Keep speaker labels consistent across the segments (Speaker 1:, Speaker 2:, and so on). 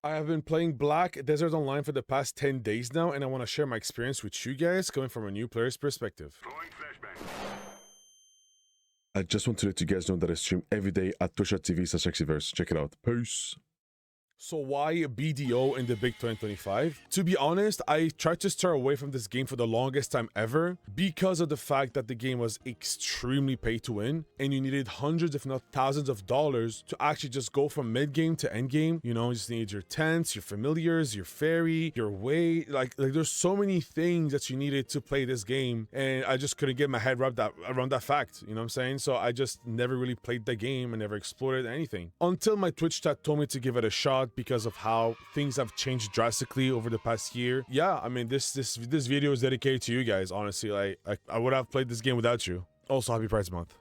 Speaker 1: I have been playing Black Desert Online for the past 10 days now, and I want to share my experience with you guys coming from a new player's perspective. I just want to let you guys know that I stream every day at twitch.tv/Exiverse. Check it out. Peace. So why BDO in the big 2025? To be honest, I tried to stay away from this game for the longest time ever because of the fact that the game was extremely pay to win and you needed hundreds if not thousands of dollars to actually just go from mid game to end game. You know, you just need your tents, your familiars, your fairy, your way. Like there's so many things that you needed to play this game, and I just couldn't get my head wrapped around that fact. You know what I'm saying? So I just never really played the game and never explored anything until my Twitch chat told me to give it a shot because of how things have changed drastically over the past year. Yeah, I mean, this video is dedicated to you guys, honestly. Like, I would have played this game without you. Also, happy Pride Month.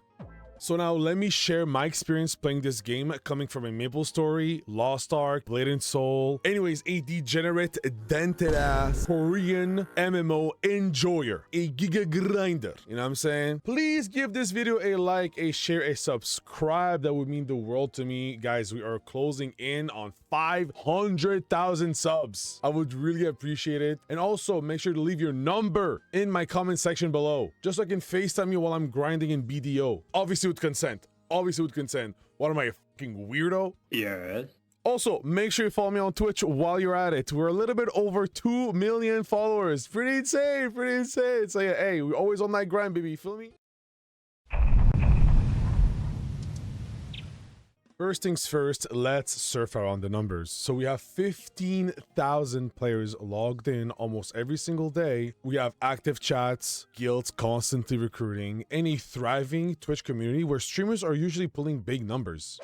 Speaker 1: So now let me share my experience playing this game, coming from a Maple Story, Lost Ark, Blade and Soul. Anyways, a degenerate, dented ass Korean MMO enjoyer, a giga grinder. You know what I'm saying? Please give this video a like, a share, a subscribe. That would mean the world to me. Guys, we are closing in on 500,000 subs. I would really appreciate it. And also make sure to leave your number in my comment section below, just so I can FaceTime you while I'm grinding in BDO. Obviously with consent. Obviously with consent. What am I, a fucking weirdo?
Speaker 2: Yeah.
Speaker 1: Also, make sure you follow me on Twitch while you're at it. We're a little bit over 2 million followers. Pretty insane, pretty insane. So yeah, hey, we're always on that grind, baby. You feel me? First things first, let's surf around the numbers. So we have 15,000 players logged in almost every single day. We have active chats, guilds constantly recruiting, and a thriving Twitch community where streamers are usually pulling big numbers.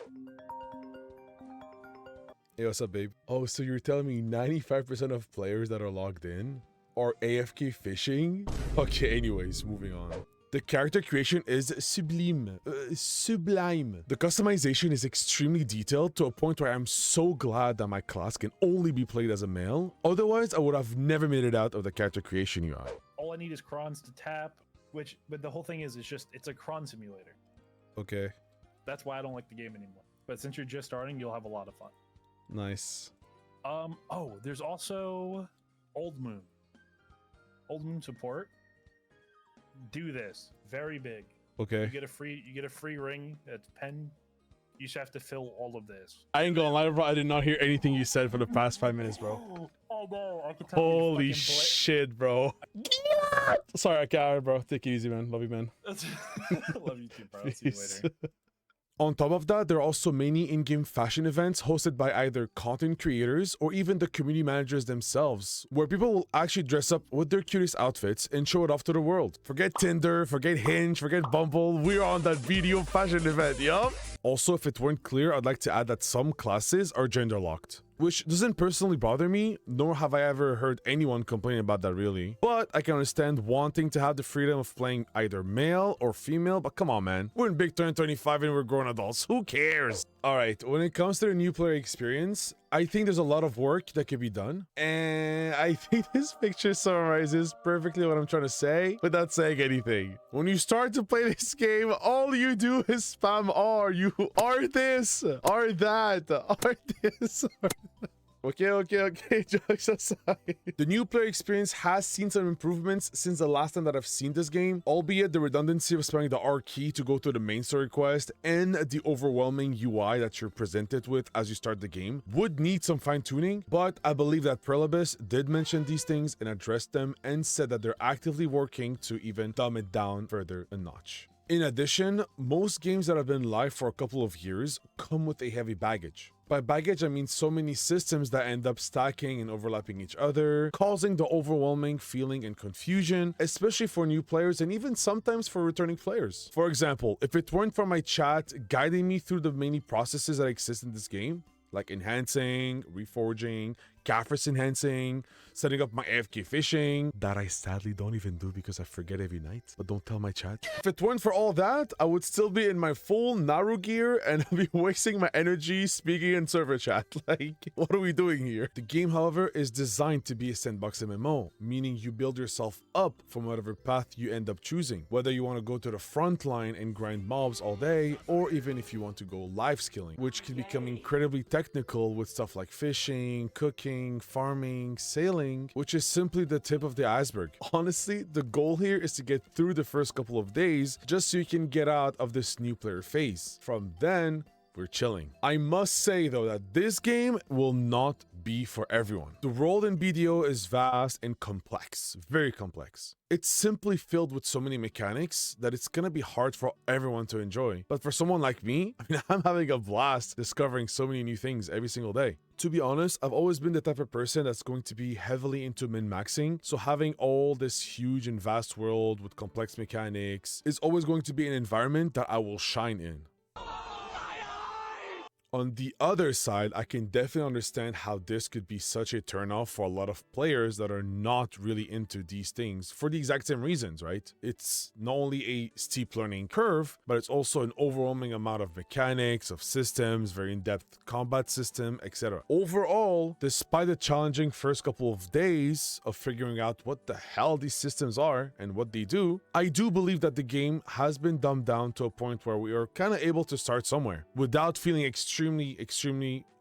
Speaker 1: Hey, what's up, babe? Oh, so you're telling me 95% of players that are logged in are AFK fishing? Okay, anyways, moving on. The character creation is sublime. Sublime. The customization is extremely detailed to a point where I'm so glad that my class can only be played as a male. Otherwise, I would have never made it out of the character creation UI.
Speaker 3: All I need is crons to tap, but the whole thing is it's a cron simulator.
Speaker 1: Okay.
Speaker 3: That's why I don't like the game anymore. But since you're just starting, you'll have a lot of fun.
Speaker 1: Nice.
Speaker 3: Oh, there's also Old Moon. Old Moon support. Do this very big.
Speaker 1: Okay.
Speaker 3: You get a free ring. It's pen. You just have to fill all of this.
Speaker 1: I ain't gonna lie, bro. I did not hear anything you said for the past 5 minutes, bro.
Speaker 3: Oh no, I can tell.
Speaker 1: Holy shit, bro. Sorry, I can't, bro. Take it easy, man. Love you, man.
Speaker 3: Love you too, bro. I'll see you later.
Speaker 1: On top of that, there are also many in-game fashion events hosted by either content creators or even the community managers themselves, where people will actually dress up with their cutest outfits and show it off to the world. Forget Tinder, forget Hinge, forget Bumble, we're on that video fashion event, yup! Also, if it weren't clear, I'd like to add that some classes are gender locked, which doesn't personally bother me, nor have I ever heard anyone complain about that really. But I can understand wanting to have the freedom of playing either male or female, but come on, man. We're in big 2025 and we're grown adults. Who cares? Alright, when it comes to the new player experience, I think there's a lot of work that could be done. And I think this picture summarizes perfectly what I'm trying to say without saying anything. When you start to play this game, all you do is spam R. You are this, are that, are this, are that. Okay, jokes aside. The new player experience has seen some improvements since the last time that I've seen this game, albeit the redundancy of spamming the R key to go to the main story quest and the overwhelming UI that you're presented with as you start the game would need some fine-tuning, but I believe that Prelibus did mention these things and addressed them and said that they're actively working to even dumb it down further a notch. In addition, most games that have been live for a couple of years come with a heavy baggage. By baggage, I mean so many systems that end up stacking and overlapping each other, causing the overwhelming feeling and confusion, especially for new players and even sometimes for returning players. For example, if it weren't for my chat guiding me through the many processes that exist in this game, like enhancing, reforging, Caffrey's enhancing, setting up my AFK fishing, that I sadly don't even do because I forget every night, but don't tell my chat. If it weren't for all that, I would still be in my full Naru gear and I'll be wasting my energy speaking in server chat. Like, what are we doing here? The game, however, is designed to be a sandbox MMO, meaning you build yourself up from whatever path you end up choosing, whether you want to go to the front line and grind mobs all day, or even if you want to go life skilling, which can become incredibly technical with stuff like fishing, cooking, farming, sailing, which is simply the tip of the iceberg. Honestly, the goal here is to get through the first couple of days just so you can get out of this new player phase. From then, we're chilling. I must say though that this game will not be for everyone. The world in BDO is vast and complex, very complex. It's simply filled with so many mechanics that it's gonna be hard for everyone to enjoy. But for someone like me, I mean, I'm having a blast discovering so many new things every single day. To be honest, I've always been the type of person that's going to be heavily into min-maxing. So having all this huge and vast world with complex mechanics is always going to be an environment that I will shine in. On the other side, I can definitely understand how this could be such a turnoff for a lot of players that are not really into these things for the exact same reasons, right? It's not only a steep learning curve, but it's also an overwhelming amount of mechanics, of systems, very in-depth combat system, etc. Overall, despite the challenging first couple of days of figuring out what the hell these systems are and what they do, I do believe that the game has been dumbed down to a point where we are kind of able to start somewhere without feeling extremely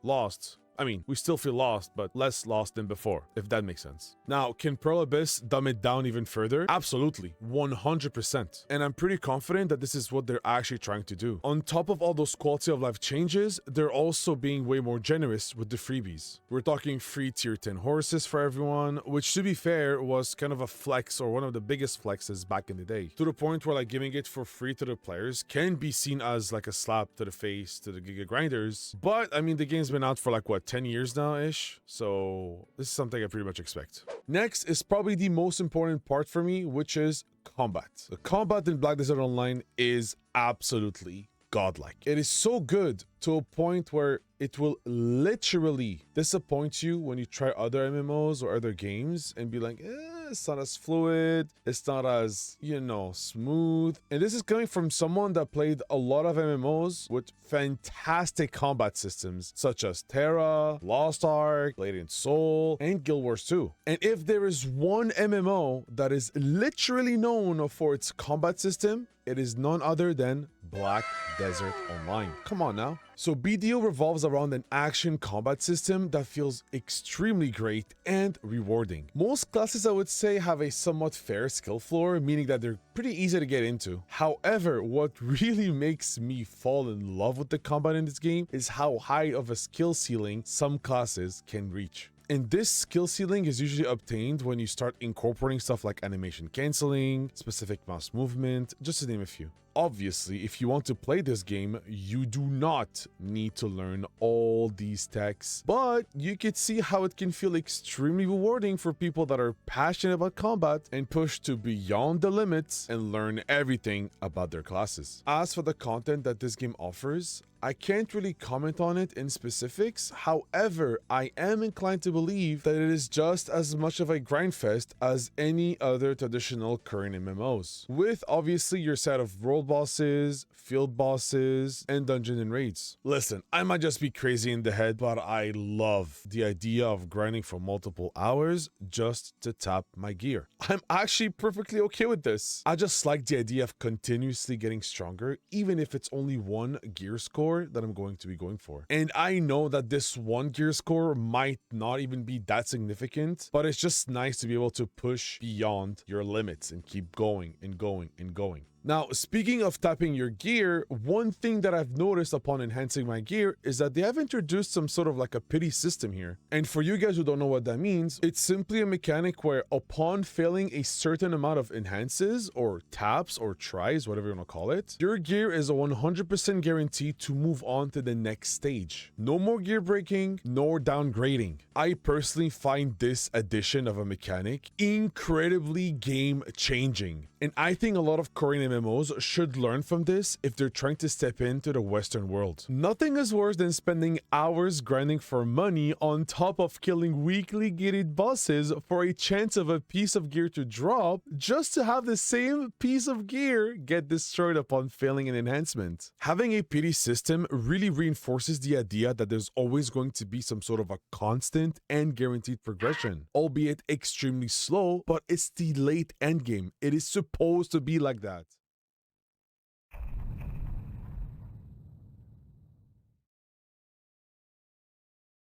Speaker 1: lost. I mean, we still feel lost, but less lost than before, if that makes sense. Now, can Pearl Abyss dumb it down even further? Absolutely, 100%. And I'm pretty confident that this is what they're actually trying to do. On top of all those quality of life changes, they're also being way more generous with the freebies. We're talking free tier 10 horses for everyone, which to be fair was kind of a flex or one of the biggest flexes back in the day. To the point where like giving it for free to the players can be seen as like a slap to the face to the Giga Grinders. But I mean, the game's been out for like what, 10 years now-ish, so this is something I pretty much expect. Next is probably the most important part for me, which is combat. The combat in Black Desert Online is absolutely godlike. It is so good to a point where it will literally disappoint you when you try other MMOs or other games and be like, it's not as fluid, it's not as, you know, smooth. And this is coming from someone that played a lot of MMOs with fantastic combat systems such as Terra, Lost Ark, Blade and Soul, and Guild Wars 2. And if there is one MMO that is literally known for its combat system, it is none other than Black Desert Online. Come on now. So BDO revolves around an action combat system that feels extremely great and rewarding. Most classes, I would say, have a somewhat fair skill floor, meaning that they're pretty easy to get into. However, what really makes me fall in love with the combat in this game is how high of a skill ceiling some classes can reach. And this skill ceiling is usually obtained when you start incorporating stuff like animation canceling, specific mouse movement, just to name a few. Obviously, if you want to play this game, you do not need to learn all these techs, but you could see how it can feel extremely rewarding for people that are passionate about combat and push to beyond the limits and learn everything about their classes. As for the content that this game offers, I can't really comment on it in specifics. However, I am inclined to believe that it is just as much of a grindfest as any other traditional current MMOs, with obviously your set of world bosses, field bosses, and dungeon and raids. Listen, I might just be crazy in the head, but I love the idea of grinding for multiple hours just to tap my gear. I'm actually perfectly okay with this. I just like the idea of continuously getting stronger, even if it's only one gear score that I'm going to be going for. And I know that this one gear score might not even be that significant, but it's just nice to be able to push beyond your limits and keep going and going and going. Now, speaking of tapping your gear, one thing that I've noticed upon enhancing my gear is that they have introduced some sort of like a pity system here. And for you guys who don't know what that means, it's simply a mechanic where upon failing a certain amount of enhances or taps or tries, whatever you want to call it, your gear is a 100% guarantee to move on to the next stage. No more gear breaking, nor downgrading. I personally find this addition of a mechanic incredibly game changing. And I think a lot of Korean MMOs should learn from this if they're trying to step into the Western world. Nothing is worse than spending hours grinding for money on top of killing weakly gated bosses for a chance of a piece of gear to drop, just to have the same piece of gear get destroyed upon failing an enhancement. Having a pity system really reinforces the idea that there's always going to be some sort of a constant and guaranteed progression, albeit extremely slow, but it's the late endgame. It is supposed to be like that.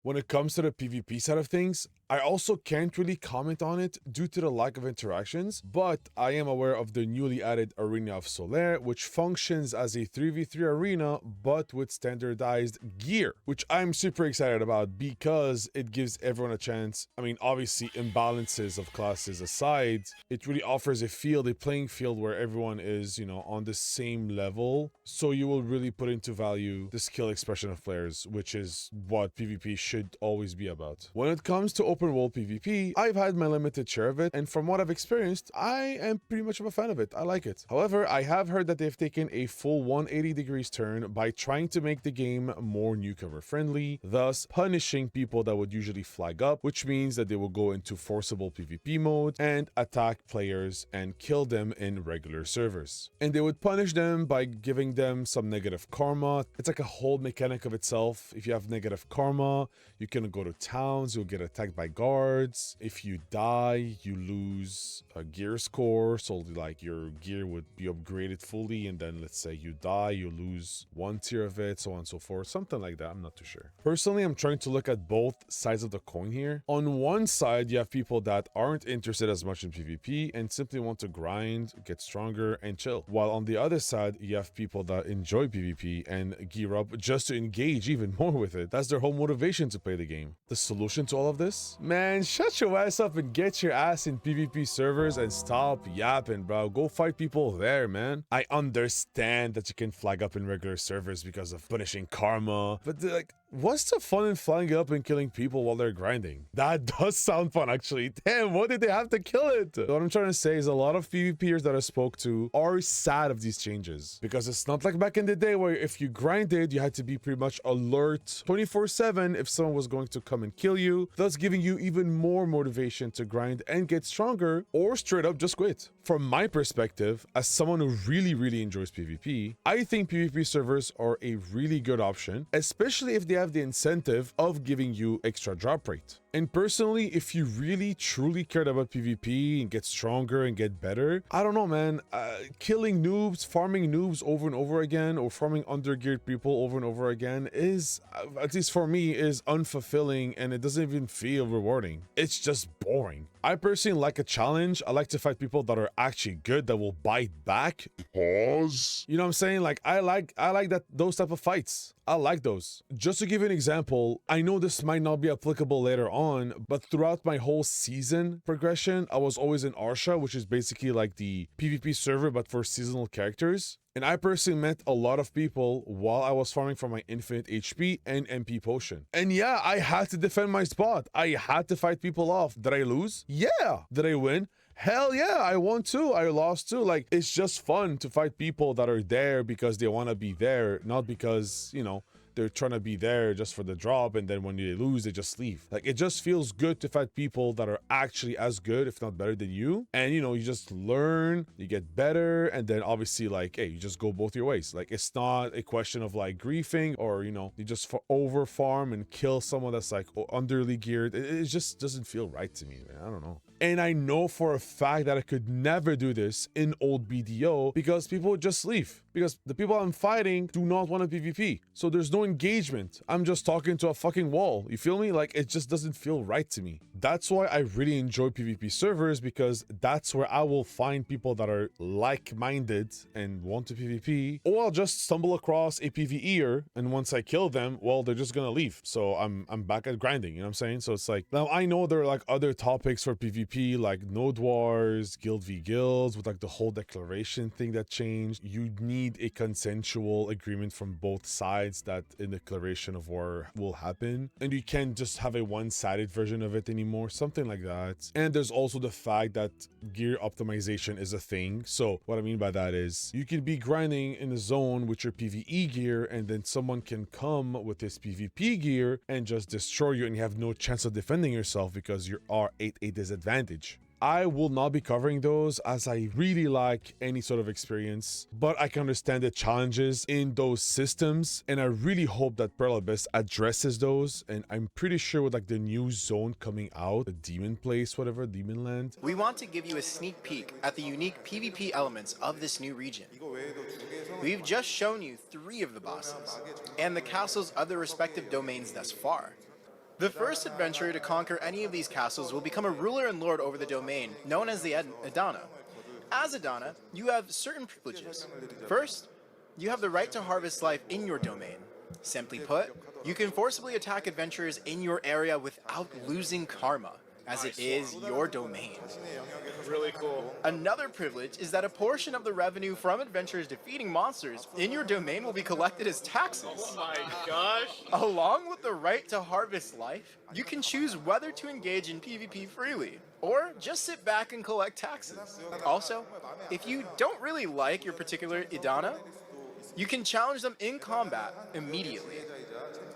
Speaker 1: When it comes to the PvP side of things, I also can't really comment on it due to the lack of interactions, but I am aware of the newly added Arena of Solaire, which functions as a 3v3 arena, but with standardized gear, which I'm super excited about because it gives everyone a chance. I mean, obviously, imbalances of classes aside, it really offers a playing field where everyone is, on the same level. So you will really put into value the skill expression of players, which is what PvP should always be about. When it comes to open world PvP, I've had my limited share of it, and from what I've experienced, I am pretty much of a fan of it. I like it. However, I have heard that they've taken a full 180 degrees turn by trying to make the game more newcomer friendly, thus punishing people that would usually flag up, which means that they will go into forcible PvP mode and attack players and kill them in regular servers. And they would punish them by giving them some negative karma. It's like a whole mechanic of itself. If you have negative karma, you can go to towns, you'll get attacked by guards. If you die, you lose a gear score, so like your gear would be upgraded fully, and then let's say you die, you lose one tier of it, so on and so forth, something like that. I'm not too sure. Personally, I'm trying to look at both sides of the coin here. On one side, you have people that aren't interested as much in PvP and simply want to grind, get stronger, and chill, while on the other side, you have people that enjoy PvP and gear up just to engage even more with it. That's their whole motivation to play the game. The solution to all of this? Man, shut your ass up and get your ass in PvP servers and stop yapping, bro. Go fight people there, man. I understand that you can flag up in regular servers because of punishing karma, but like, what's the fun in flying up and killing people while they're grinding? That does sound fun, actually. Damn, what did they have to kill it? What I'm trying to say is a lot of PvPers that I spoke to are sad of these changes, because it's not like back in the day where if you grinded, you had to be pretty much alert 24/7 if someone was going to come and kill you, thus giving you even more motivation to grind and get stronger, or straight up just quit. From my perspective, as someone who really enjoys PvP, I think PvP servers are a really good option, especially if they have the incentive of giving you extra drop rate. And personally, if you really truly cared about PvP and get stronger and get better, I don't know, man, killing noobs, farming noobs over and over again, or farming undergeared people over and over again is, at least for me, is unfulfilling, and it doesn't even feel rewarding. It's just boring. I personally like a challenge. I like to fight people that are actually good, that will bite back. Pause. You know what I'm saying? Like, I like those type of fights. I like those. Just to give you an example, I know this might not be applicable later on, but throughout my whole season progression, I was always in Arsha, which is basically like the PvP server, but for seasonal characters. And I personally met a lot of people while I was farming for my infinite HP and MP potion. And yeah, I had to defend my spot. I had to fight people off. Did I lose? Yeah. Did I win? Hell yeah, I won too. I lost too. Like, it's just fun to fight people that are there because they want to be there, not because, they're trying to be there just for the drop, and then when they lose, they just leave. Like, it just feels good to fight people that are actually as good, if not better than you. And, you just learn, you get better, and then obviously, like, hey, you just go both your ways. Like, it's not a question of, like, griefing or, you just over farm and kill someone that's, like, underly geared. It just doesn't feel right to me, man. I don't know. And I know for a fact that I could never do this in old BDO because people would just leave. Because the people I'm fighting do not want a PvP. So there's no engagement. I'm just talking to a fucking wall. You feel me? Like, it just doesn't feel right to me. That's why I really enjoy PvP servers, because that's where I will find people that are like-minded and want to PvP. Or I'll just stumble across a PvEer, and once I kill them, well, they're just gonna leave. So I'm back at grinding, you know what I'm saying? So it's like, now I know there are like other topics for PvP, like Node Wars, Guild v Guilds, with like the whole declaration thing that changed. You need a consensual agreement from both sides that a declaration of war will happen, and you can't just have a one-sided version of it anymore. anymore, something like that. And there's also the fact that gear optimization is a thing. So what I mean by that is you can be grinding in a zone with your PvE gear, and then someone can come with his PvP gear and just destroy you, and you have no chance of defending yourself because you are at a disadvantage. I will not be covering those as I really like any sort of experience, but I can understand the challenges in those systems, and I really hope that Pearl Abyss addresses those. And I'm pretty sure with like the new zone coming out, the demon place, whatever, demon land.
Speaker 2: We want to give you a sneak peek at the unique PvP elements of this new region. We've just shown you 3 of the bosses, and the castles of their respective domains thus far. The first adventurer to conquer any of these castles will become a ruler and lord over the domain, known as the Adana. As Adana, you have certain privileges. First, you have the right to harvest life in your domain. Simply put, you can forcibly attack adventurers in your area without losing karma, as it is your domain.
Speaker 4: Really cool.
Speaker 2: Another privilege is that a portion of the revenue from adventurers defeating monsters in your domain will be collected as taxes.
Speaker 4: Oh my gosh.
Speaker 2: Along with the right to harvest life, you can choose whether to engage in PvP freely, or just sit back and collect taxes. Also, if you don't really like your particular Idana, you can challenge them in combat immediately.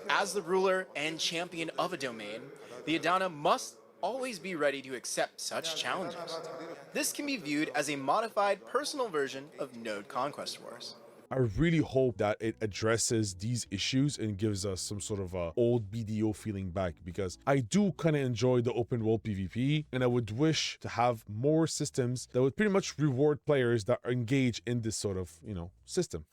Speaker 2: As the ruler and champion of a domain, the Idana must always be ready to accept such challenges. This can be viewed as a modified personal version of Node Conquest Wars.
Speaker 1: I really hope that it addresses these issues and gives us some sort of a old BDO feeling back, because I do kind of enjoy the open world PvP, and I would wish to have more systems that would pretty much reward players that engage in this sort of, system.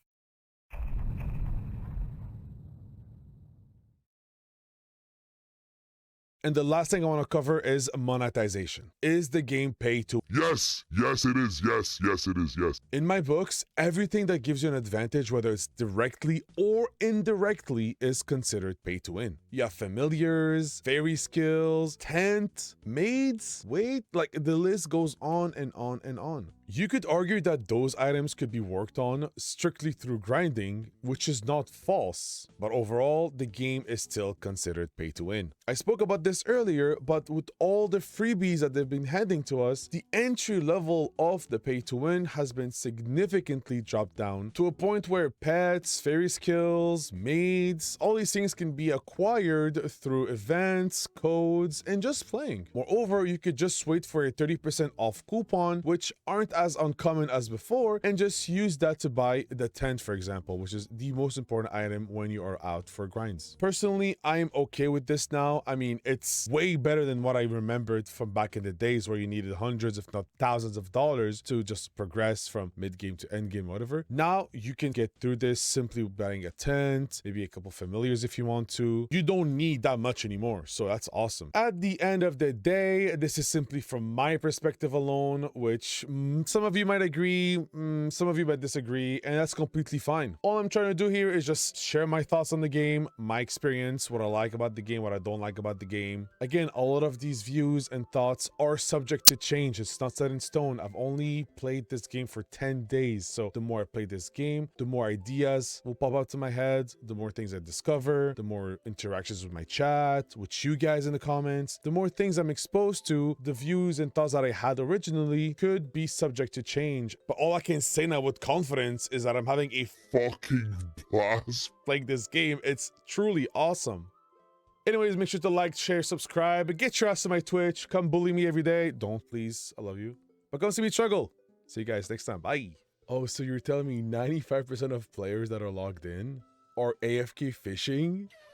Speaker 1: And the last thing I want to cover is monetization. Is the game pay to win?
Speaker 5: Yes, yes it is, yes, yes it is, yes.
Speaker 1: In my books, everything that gives you an advantage, whether it's directly or indirectly, is considered pay to win. You have familiars, fairy skills, tent, maids, wait, like the list goes on and on and on. You could argue that those items could be worked on strictly through grinding, which is not false, but overall, the game is still considered pay to win. I spoke about this earlier, but with all the freebies that they've been handing to us, the entry level of the pay to win has been significantly dropped down to a point where pets, fairy skills, maids, all these things can be acquired through events, codes, and just playing. Moreover, you could just wait for a 30% off coupon, which aren't as uncommon as before, and just use that to buy the tent, for example, which is the most important item when you are out for grinds. Personally, I am okay with this now. I mean, it's way better than what I remembered from back in the days where you needed hundreds, if not thousands of dollars to just progress from mid-game to end-game, whatever. Now, you can get through this simply buying a tent, maybe a couple familiars if you want to. You don't need that much anymore, so that's awesome. At the end of the day, this is simply from my perspective alone, which some of you might agree, some of you might disagree, and that's completely fine. All I'm trying to do here is just share my thoughts on the game, my experience, what I like about the game, what I don't like about the game. Again, a lot of these views and thoughts are subject to change. It's not set in stone. I've only played this game for 10 days, so the more I play this game, the more ideas will pop up to my head, the more things I discover, the more interactions with my chat, with you guys in the comments, the more things I'm exposed to, the views and thoughts that I had originally could be subject to change. But all I can say now with confidence is that I'm having a
Speaker 5: Fucking blast.
Speaker 1: playing this game. It's truly awesome. Anyways, make sure to like, share, subscribe, get your ass to my Twitch. Come bully me every day. Don't, please. I love you. But come see me struggle. See you guys next time. Bye. Oh, so you're telling me 95% of players that are logged in are AFK fishing?